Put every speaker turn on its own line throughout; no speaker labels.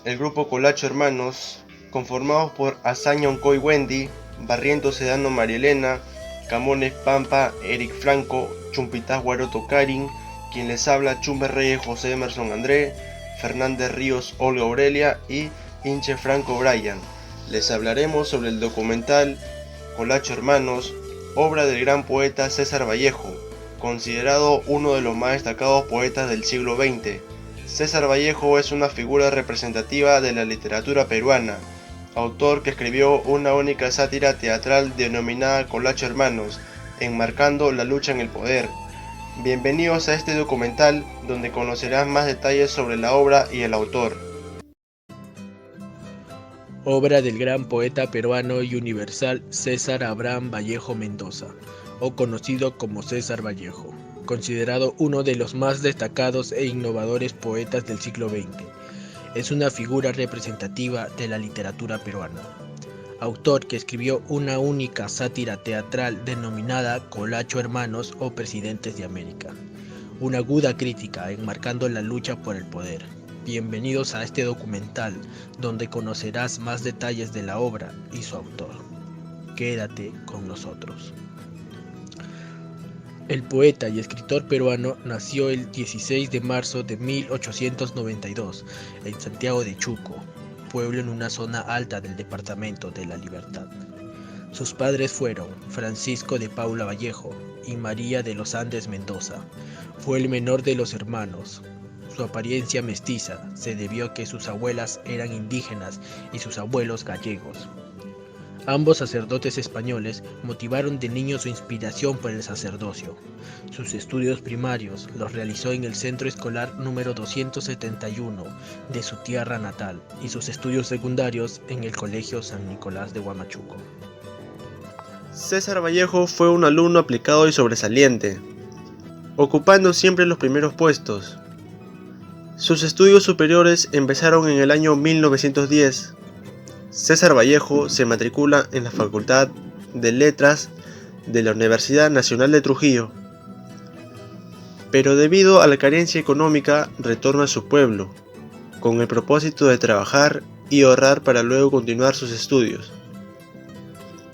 el grupo Colacho Hermanos, conformados por Azaña Oncoy Wendy, Barrientos Sedano María Elena, Camones Pampa Eric Franco, Chumpitaz Guaroto Karin, quien les habla Chumbe Reyes José Emerson André, Fernández Ríos Olga Aurelia y Inche Franco Brian. Les hablaremos sobre el documental Colacho Hermanos, obra del gran poeta César Vallejo, considerado uno de los más destacados poetas del siglo XX. César Vallejo es una figura representativa de la literatura peruana, autor que escribió una única sátira teatral denominada Colacho Hermanos, enmarcando la lucha en el poder. Bienvenidos a este documental donde conocerán más detalles sobre la obra y el autor.
Obra del gran poeta peruano y universal César Abraham Vallejo Mendoza, o conocido como César Vallejo, considerado uno de los más destacados e innovadores poetas del siglo XX. Es una figura representativa de la literatura peruana. Autor que escribió una única sátira teatral denominada Colacho Hermanos o Presidentes de América. Una aguda crítica enmarcando la lucha por el poder. Bienvenidos a este documental, donde conocerás más detalles de la obra y su autor. Quédate con nosotros. El poeta y escritor peruano nació el 16 de marzo de 1892 en Santiago de Chuco, pueblo en una zona alta del departamento de La Libertad. Sus padres fueron Francisco de Paula Vallejo y María de los Andes Mendoza. Fue el menor de los hermanos. Su apariencia mestiza se debió a que sus abuelas eran indígenas y sus abuelos gallegos. Ambos sacerdotes españoles motivaron de niño su inspiración por el sacerdocio. Sus estudios primarios los realizó en el centro escolar número 271 de su tierra natal y sus estudios secundarios en el Colegio San Nicolás de Huamachuco.
César Vallejo fue un alumno aplicado y sobresaliente, ocupando siempre los primeros puestos. Sus estudios superiores empezaron en el año 1910. César Vallejo se matricula en la Facultad de Letras de la Universidad Nacional de Trujillo, pero debido a la carencia económica retorna a su pueblo, con el propósito de trabajar y ahorrar para luego continuar sus estudios.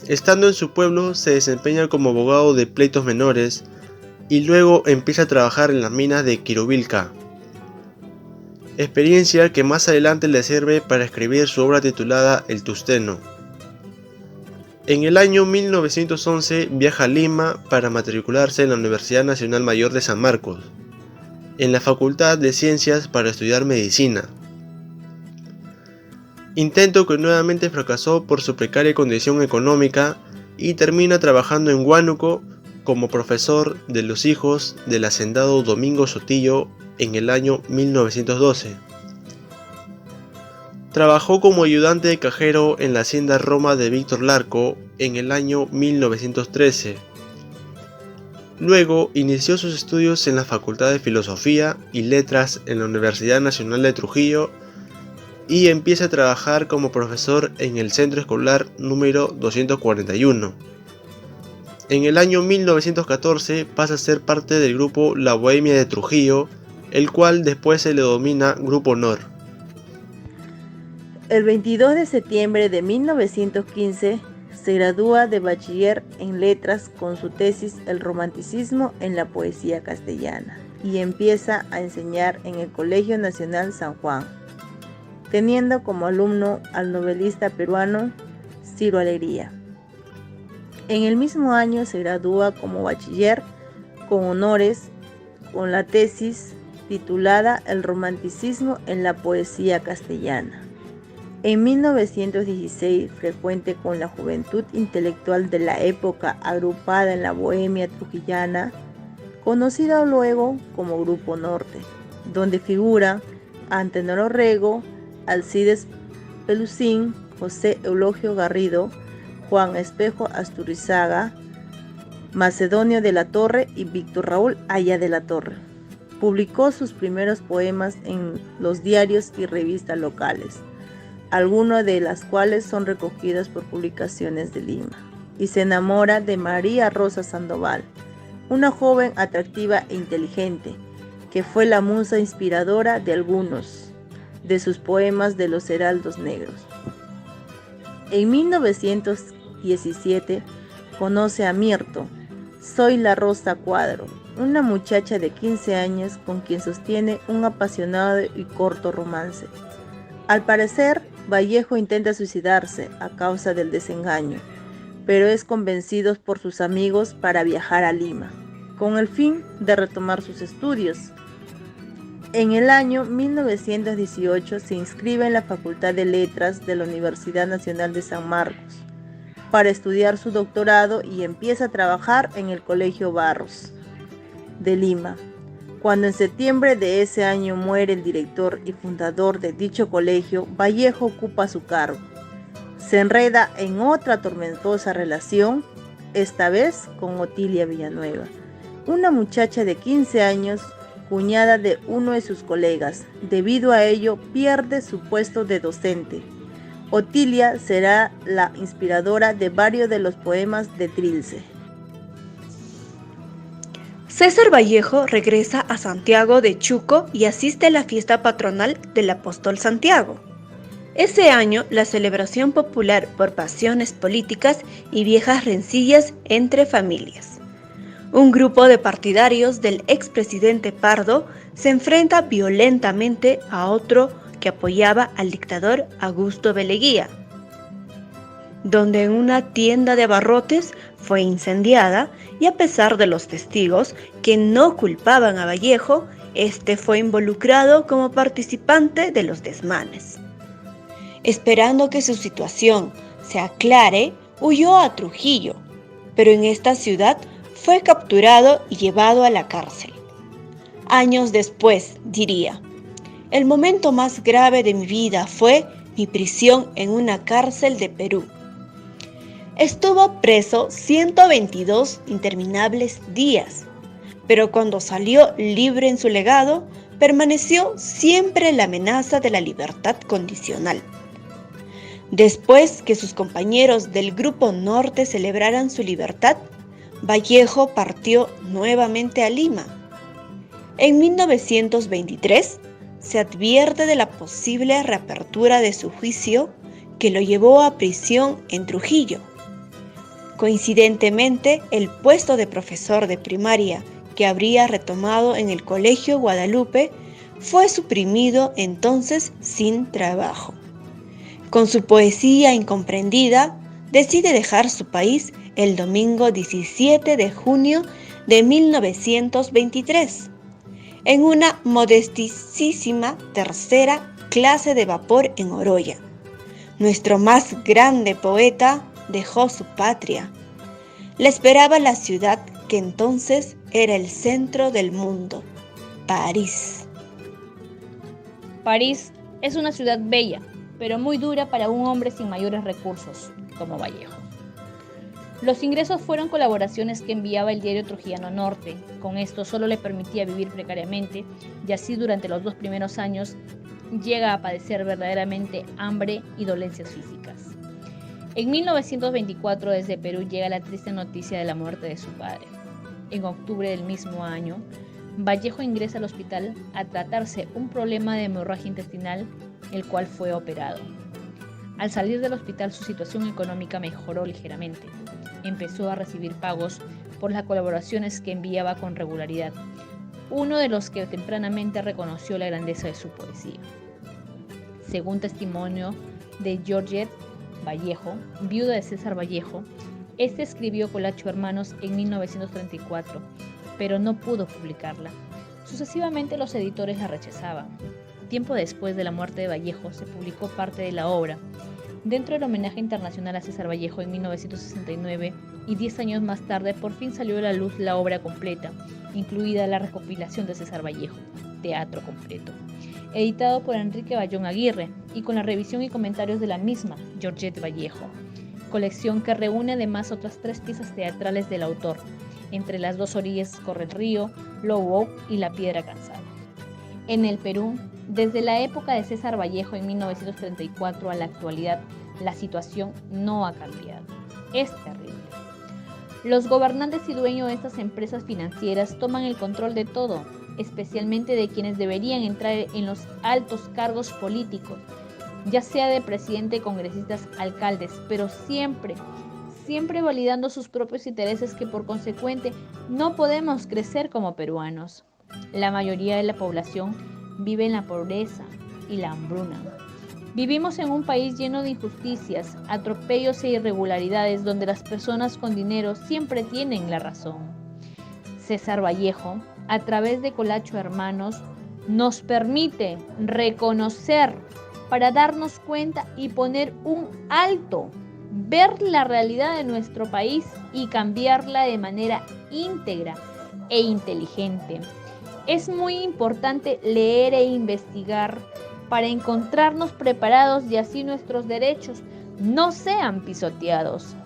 Estando en su pueblo se desempeña como abogado de pleitos menores y luego empieza a trabajar en las minas de Quirubilca, experiencia que más adelante le sirve para escribir su obra titulada El Tusteno. En el año 1911 viaja a Lima para matricularse en la Universidad Nacional Mayor de San Marcos, en la Facultad de Ciencias para estudiar medicina. Intento que nuevamente fracasó por su precaria condición económica y termina trabajando en Huánuco como profesor de los hijos del hacendado Domingo Sotillo en el año 1912. Trabajó como ayudante de cajero en la hacienda Roma de Víctor Larco en el año 1913. Luego inició sus estudios en la Facultad de Filosofía y Letras en la Universidad Nacional de Trujillo y empieza a trabajar como profesor en el centro escolar número 241. En el año 1914 pasa a ser parte del grupo La Bohemia de Trujillo, el cual después se le denomina Grupo Honor.
El 22 de septiembre de 1915 se gradúa de bachiller en letras con su tesis El romanticismo en la poesía castellana y empieza a enseñar en el Colegio Nacional San Juan, teniendo como alumno al novelista peruano Ciro Alegría. En el mismo año se gradúa como bachiller con honores con la tesis titulada El romanticismo en la poesía castellana. En 1916, frecuente con la juventud intelectual de la época agrupada en la Bohemia trujillana, conocida luego como Grupo Norte, donde figuran Antenor Orrego, Alcides Pelusín, José Eulogio Garrido, Juan Espejo Asturizaga, Macedonio de la Torre y Víctor Raúl Aya de la Torre. Publicó sus primeros poemas en los diarios y revistas locales, algunas de las cuales son recogidas por Publicaciones de Lima, y se enamora de María Rosa Sandoval, una joven atractiva e inteligente, que fue la musa inspiradora de algunos de sus poemas de los Heraldos Negros. En 1917 conoce a Mirto, Soy la Rosa Cuadro, una muchacha de 15 años con quien sostiene un apasionado y corto romance. Al parecer, Vallejo intenta suicidarse a causa del desengaño, pero es convencido por sus amigos para viajar a Lima, con el fin de retomar sus estudios. En el año 1918 se inscribe en la Facultad de Letras de la Universidad Nacional de San Marcos para estudiar su doctorado y empieza a trabajar en el Colegio Barros de Lima. Cuando en septiembre de ese año muere el director y fundador de dicho colegio, Vallejo ocupa su cargo. Se enreda en otra tormentosa relación, esta vez con Otilia Villanueva, una muchacha de 15 años, cuñada de uno de sus colegas. Debido a ello, pierde su puesto de docente. Otilia será la inspiradora de varios de los poemas de Trilce.
César Vallejo regresa a Santiago de Chuco y asiste a la fiesta patronal del Apóstol Santiago. Ese año, la celebración popular por pasiones políticas y viejas rencillas entre familias. Un grupo de partidarios del expresidente Pardo se enfrenta violentamente a otro que apoyaba al dictador Augusto Beleguía, donde en una tienda de abarrotes fue incendiada y a pesar de los testigos que no culpaban a Vallejo, este fue involucrado como participante de los desmanes. Esperando que su situación se aclare, huyó a Trujillo, pero en esta ciudad fue capturado y llevado a la cárcel. Años después diría: el momento más grave de mi vida fue mi prisión en una cárcel de Perú. Estuvo preso 122 interminables días, pero cuando salió libre en su legado, permaneció siempre la amenaza de la libertad condicional. Después que sus compañeros del Grupo Norte celebraran su libertad, Vallejo partió nuevamente a Lima. En 1923 se advierte de la posible reapertura de su juicio que lo llevó a prisión en Trujillo. Coincidentemente, el puesto de profesor de primaria que habría retomado en el Colegio Guadalupe fue suprimido entonces sin trabajo. Con su poesía incomprendida, decide dejar su país el domingo 17 de junio de 1923, en una modestísima tercera clase de vapor en Oroya. Nuestro más grande poeta dejó su patria. Le esperaba la ciudad que entonces era el centro del mundo, París.
París es una ciudad bella, pero muy dura para un hombre sin mayores recursos, como Vallejo. Los ingresos fueron colaboraciones que enviaba el diario Trujillano Norte. Con esto solo le permitía vivir precariamente y así durante los 2 primeros años llega a padecer verdaderamente hambre y dolencias físicas. En 1924 desde Perú llega la triste noticia de la muerte de su padre. En octubre del mismo año, Vallejo ingresa al hospital a tratarse un problema de hemorragia intestinal, el cual fue operado. Al salir del hospital su situación económica mejoró ligeramente. Empezó a recibir pagos por las colaboraciones que enviaba con regularidad, uno de los que tempranamente reconoció la grandeza de su poesía. Según testimonio de Georgette Vallejo, viuda de César Vallejo, este escribió Colacho Hermanos en 1934, pero no pudo publicarla. Sucesivamente los editores la rechazaban. Tiempo después de la muerte de Vallejo se publicó parte de la obra, dentro del homenaje internacional a César Vallejo en 1969, y 10 años más tarde por fin salió a la luz la obra completa, incluida la recopilación de César Vallejo, Teatro Completo, editado por Enrique Bayón Aguirre y con la revisión y comentarios de la misma Georgette Vallejo, colección que reúne además otras 3 piezas teatrales del autor. Entre las 2 orillas corre el río, Low Oak y La Piedra Cansada. En el Perú, desde la época de César Vallejo en 1934 a la actualidad, la situación no ha cambiado. Es terrible. Los gobernantes y dueños de estas empresas financieras toman el control de todo. especialmente de quienes deberían entrar en los altos cargos políticos, ya sea de presidente, congresistas, alcaldes, pero siempre validando sus propios intereses, que por consecuente no podemos crecer como peruanos. La mayoría de la población vive en la pobreza y la hambruna. Vivimos en un país lleno de injusticias, atropellos e irregularidades, donde las personas con dinero siempre tienen la razón. César Vallejo, a través de Colacho Hermanos, nos permite reconocer para darnos cuenta y poner un alto, ver la realidad de nuestro país y cambiarla de manera íntegra e inteligente. Es muy importante leer e investigar para encontrarnos preparados y así nuestros derechos no sean pisoteados.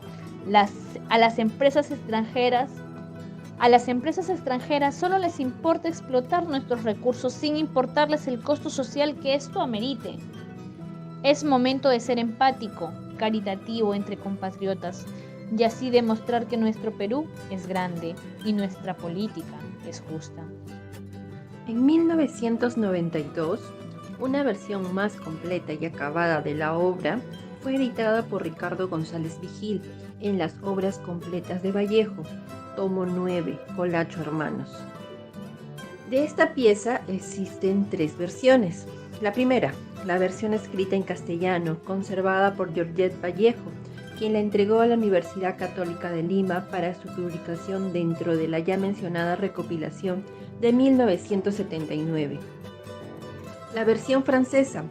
A las empresas extranjeras solo les importa explotar nuestros recursos sin importarles el costo social que esto amerite. Es momento de ser empático, caritativo entre compatriotas y así demostrar que nuestro Perú es grande y nuestra política es justa.
En 1992, una versión más completa y acabada de la obra fue editada por Ricardo González Vigil en las Obras Completas de Vallejo, tomo 9, Colacho Hermanos. De esta pieza existen 3 versiones. La primera, la versión escrita en castellano, conservada por Georgette Vallejo, quien la entregó a la Universidad Católica de Lima para su publicación dentro de la ya mencionada recopilación de 1979. La versión francesa,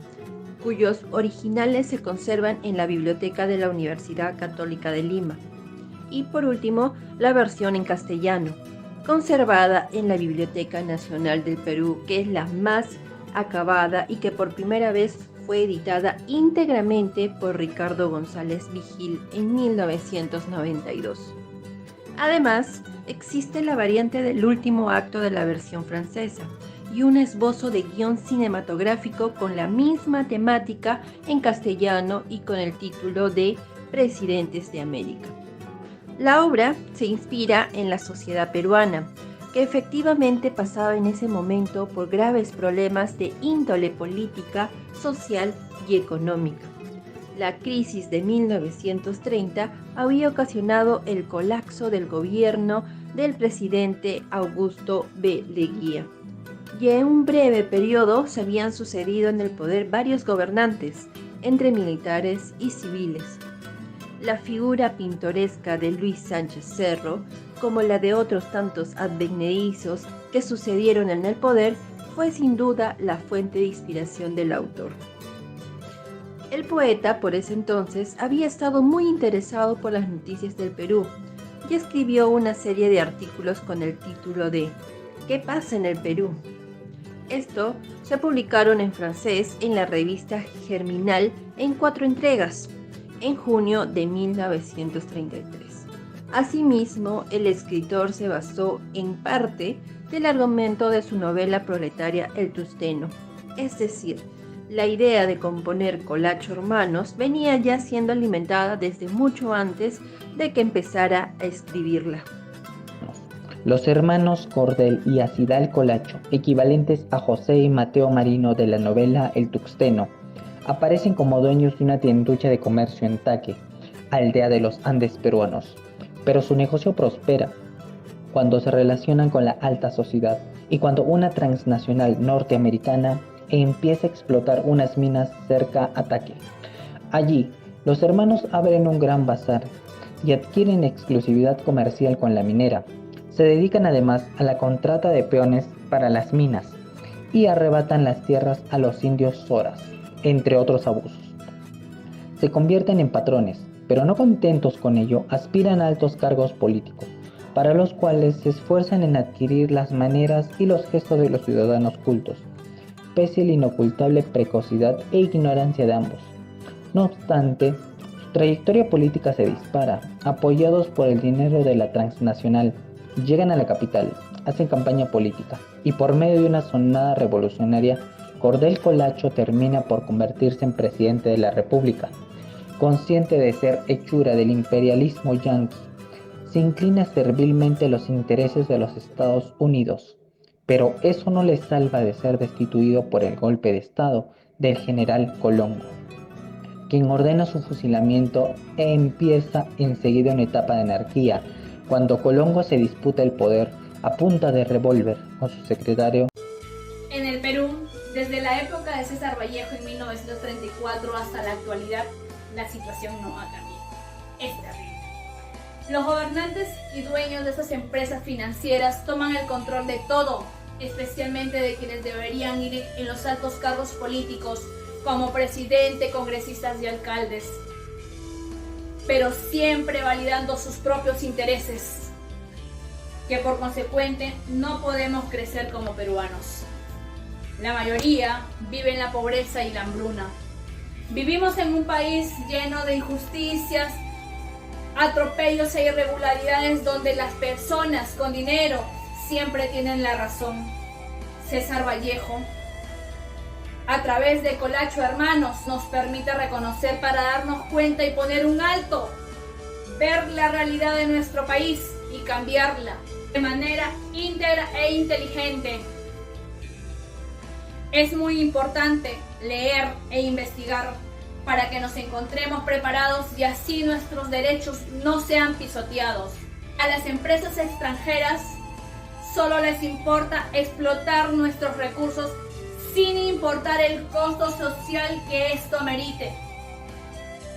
cuyos originales se conservan en la biblioteca de la Universidad Católica de Lima. Y por último, la versión en castellano, conservada en la Biblioteca Nacional del Perú, que es la más acabada y que por primera vez fue editada íntegramente por Ricardo González Vigil en 1992. Además, existe la variante del último acto de la versión francesa y un esbozo de guión cinematográfico con la misma temática en castellano y con el título de Presidentes de América. La obra se inspira en la sociedad peruana, que efectivamente pasaba en ese momento por graves problemas de índole política, social y económica. La crisis de 1930 había ocasionado el colapso del gobierno del presidente Augusto B. Leguía, y en un breve periodo se habían sucedido en el poder varios gobernantes, entre militares y civiles. La figura pintoresca de Luis Sánchez Cerro, como la de otros tantos advenedizos que sucedieron en el poder, fue sin duda la fuente de inspiración del autor. El poeta, por ese entonces, había estado muy interesado por las noticias del Perú y escribió una serie de artículos con el título de ¿Qué pasa en el Perú? Estos se publicaron en francés en la revista Germinal en 4 entregas, en junio de 1933. Asimismo, el escritor se basó en parte del argumento de su novela proletaria El Tusteno, es decir, la idea de componer Colacho Hermanos venía ya siendo alimentada desde mucho antes de que empezara a escribirla.
Los hermanos Cordel y Acidal Colacho, equivalentes a José y Mateo Marino de la novela El Tuxteno, aparecen como dueños de una tienducha de comercio en Taque, aldea de los Andes peruanos, pero su negocio prospera cuando se relacionan con la alta sociedad y cuando una transnacional norteamericana empieza a explotar unas minas cerca a Taque. Allí, los hermanos abren un gran bazar y adquieren exclusividad comercial con la minera. Se dedican además a la contrata de peones para las minas y arrebatan las tierras a los indios soras, entre otros abusos. Se convierten en patrones, pero no contentos con ello, aspiran a altos cargos políticos, para los cuales se esfuerzan en adquirir las maneras y los gestos de los ciudadanos cultos, pese a la inocultable precocidad e ignorancia de ambos. No obstante, su trayectoria política se dispara, apoyados por el dinero de la transnacional. Llegan a la capital, hacen campaña política y por medio de una sonada revolucionaria, Cordel Colacho termina por convertirse en presidente de la República. Consciente de ser hechura del imperialismo yanqui, se inclina servilmente a los intereses de los Estados Unidos, pero eso no le salva de ser destituido por el golpe de estado del general Colongo, quien ordena su fusilamiento e empieza enseguida una etapa de anarquía, cuando Colongo se disputa el poder a punta de revólver con su secretario.
En el Perú, desde la época de César Vallejo en 1934 hasta la actualidad, la situación no ha cambiado. Es terrible. Los gobernantes y dueños de esas empresas financieras toman el control de todo, especialmente de quienes deberían ir en los altos cargos políticos, como presidente, congresistas y alcaldes, pero siempre validando sus propios intereses, que por consecuente no podemos crecer como peruanos. La mayoría vive en la pobreza y la hambruna. Vivimos en un país lleno de injusticias, atropellos e irregularidades donde las personas con dinero siempre tienen la razón. César Vallejo, a través de Colacho Hermanos, nos permite reconocer para darnos cuenta y poner un alto, ver la realidad de nuestro país y cambiarla de manera íntegra e inteligente. Es muy importante leer e investigar para que nos encontremos preparados y así nuestros derechos no sean pisoteados. A las empresas extranjeras solo les importa explotar nuestros recursos sin importar el costo social que esto merite.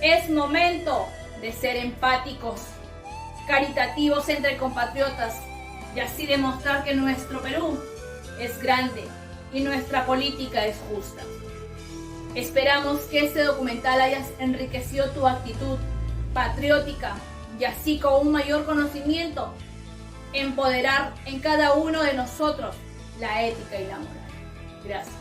Es momento de ser empáticos, caritativos entre compatriotas y así demostrar que nuestro Perú es grande y nuestra política es justa. Esperamos que este documental haya enriquecido tu actitud patriótica y así con un mayor conocimiento, empoderar en cada uno de nosotros la ética y la moral. Gracias.